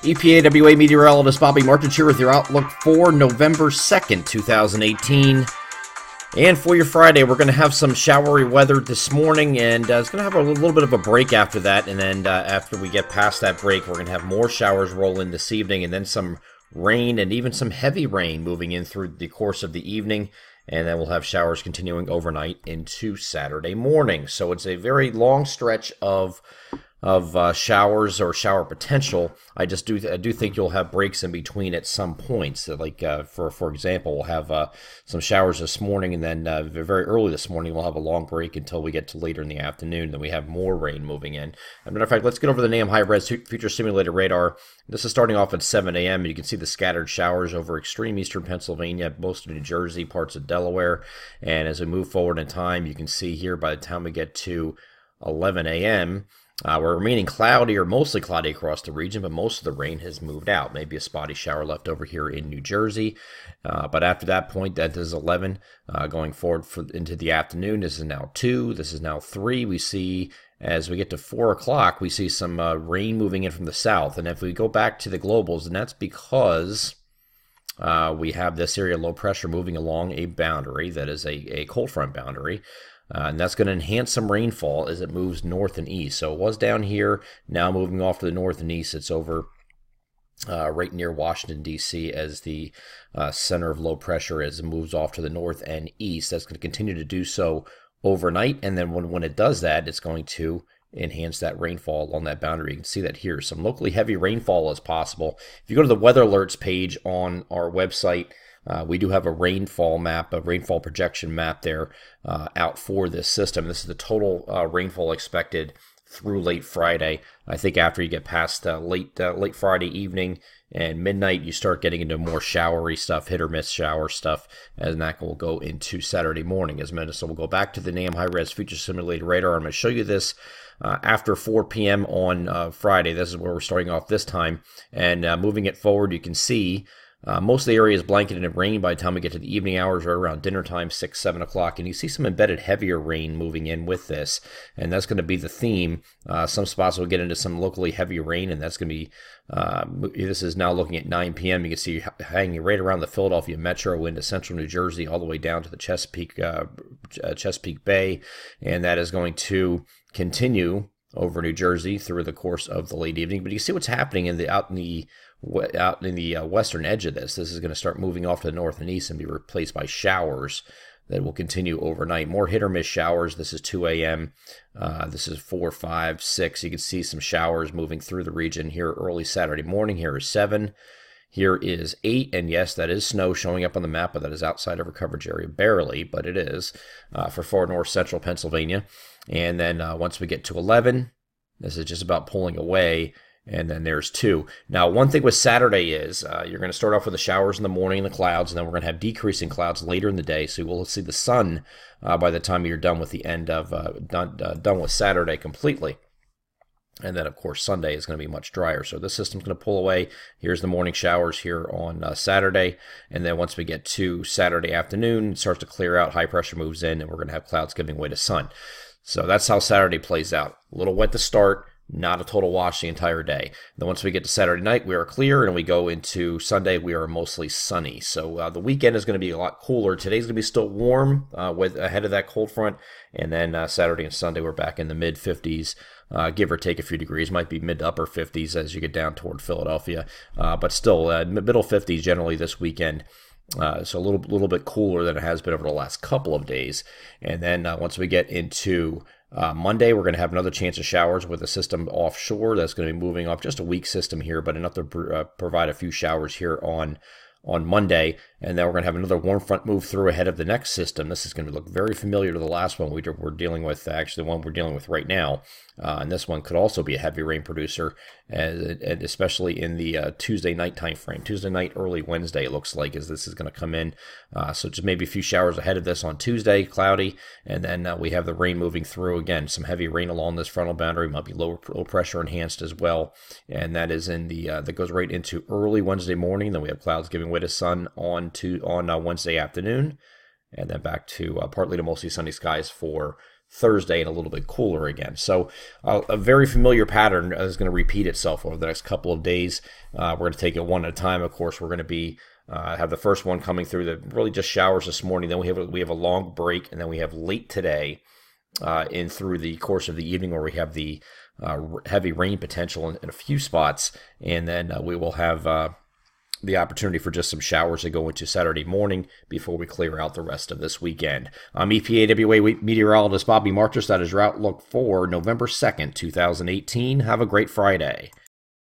EPAWA meteorologist Bobby Martich here with your outlook for November 2nd, 2018. And for your Friday, we're going to have some showery weather this morning, and it's going to have a little bit of a break after that. And then after we get past that break, we're going to have more showers roll in this evening, and then some rain and even some heavy rain moving in through the course of the evening. And then we'll have showers continuing overnight into Saturday morning. So it's a very long stretch of showers or shower potential. I do think you'll have breaks in between at some points. So like for example, we'll have some showers this morning, and then very early this morning we'll have a long break until we get to later in the afternoon. Then we have more rain moving in. As a matter of fact, let's get over the NAM high-res future simulated radar. This is starting off at 7 a.m. and you can see the scattered showers over extreme eastern Pennsylvania, most of New Jersey, parts of Delaware. And as we move forward in time, you can see here by the time we get to 11 a.m., we're remaining cloudy or mostly cloudy across the region, but most of the rain has moved out. Maybe a spotty shower left over here in New Jersey. But after that point, that is 11. Going forward into the afternoon, this is now 2. This is now 3. We see, as we get to 4 o'clock, we see some rain moving in from the south. And if we go back to the globals, and that's because we have this area of low pressure moving along a boundary that is a cold front boundary. And that's going to enhance some rainfall as it moves north and east. So it was down here, now moving off to the north and east. It's over right near Washington, D.C. as the center of low pressure as it moves off to the north and east. That's going to continue to do so overnight. And then when it does that, it's going to enhance that rainfall along that boundary. You can see that here. Some locally heavy rainfall is possible. If you go to the weather alerts page on our website, we do have a rainfall map, a rainfall projection map there out for this system. This is the total rainfall expected through late Friday. I think after you get past late Friday evening and midnight, you start getting into more showery stuff, hit or miss shower stuff, and that will go into Saturday morning. As mentioned, so we'll go back to the NAM high-res future simulated radar. I'm going to show you this after 4 p.m. on Friday. This is where we're starting off this time. And moving it forward, you can see most of the area is blanketed in rain by the time we get to the evening hours, right around dinner time, 6, 7 o'clock. And you see some embedded heavier rain moving in with this. And that's going to be the theme. Some spots will get into some locally heavy rain, and that's going to be, this is now looking at 9 p.m. You can see hanging right around the Philadelphia metro into central New Jersey, all the way down to the Chesapeake Bay. And that is going to continue over New Jersey through the course of the late evening. But you see what's happening out in the western edge of this. This is going to start moving off to the north and east and be replaced by showers that will continue overnight. More hit or miss showers. This is 2 a.m. This is 4, 5, 6. You can see some showers moving through the region here early Saturday morning. Here is 7. Here is 8. And yes, that is snow showing up on the map, but that is outside of our coverage area. Barely, but it is for far north central Pennsylvania. And then once we get to 11, this is just about pulling away. And then there's 2. Now, one thing with Saturday is you're going to start off with the showers in the morning and the clouds, and then we're going to have decreasing clouds later in the day. So we'll see the sun by the time you're done with the end of done with Saturday completely. And then, of course, Sunday is going to be much drier. So this system's going to pull away. Here's the morning showers here on Saturday. And then once we get to Saturday afternoon, it starts to clear out. High pressure moves in, and we're going to have clouds giving way to sun. So that's how Saturday plays out. A little wet to start. Not a total wash the entire day. Then once we get to Saturday night, we are clear, and we go into Sunday, we are mostly sunny. So the weekend is going to be a lot cooler. Today's going to be still warm ahead of that cold front, and then Saturday and Sunday, we're back in the mid-50s, give or take a few degrees. Might be mid to upper 50s as you get down toward Philadelphia, but still middle 50s generally this weekend. So a little bit cooler than it has been over the last couple of days. And then once we get into Monday, we're going to have another chance of showers with a system offshore that's going to be moving off. Just a weak system here, but enough to provide a few showers here on Monday. And then we're going to have another warm front move through ahead of the next system. This is going to look very familiar to the last one we're dealing with, actually the one we're dealing with right now. And this one could also be a heavy rain producer, and especially in the Tuesday night time frame. Tuesday night, early Wednesday, it looks like, as this is going to come in. So just maybe a few showers ahead of this on Tuesday, cloudy. And then we have the rain moving through. Again, some heavy rain along this frontal boundary. Might be low pressure enhanced as well. And that is in the that goes right into early Wednesday morning. Then we have clouds giving way to sun on Wednesday afternoon. And then back to partly to mostly sunny skies for Thursday and a little bit cooler again. So a very familiar pattern is going to repeat itself over the next couple of days. We're going to take it one at a time. Of course, we're going to be have the first one coming through that really just showers this morning. Then we have a long break, and then we have late today in through the course of the evening where we have the heavy rain potential in a few spots, and then we will have the opportunity for just some showers to go into Saturday morning before we clear out the rest of this weekend. I'm EPAWA meteorologist Bobby Marchus. That is your outlook for November 2nd, 2018. Have a great Friday.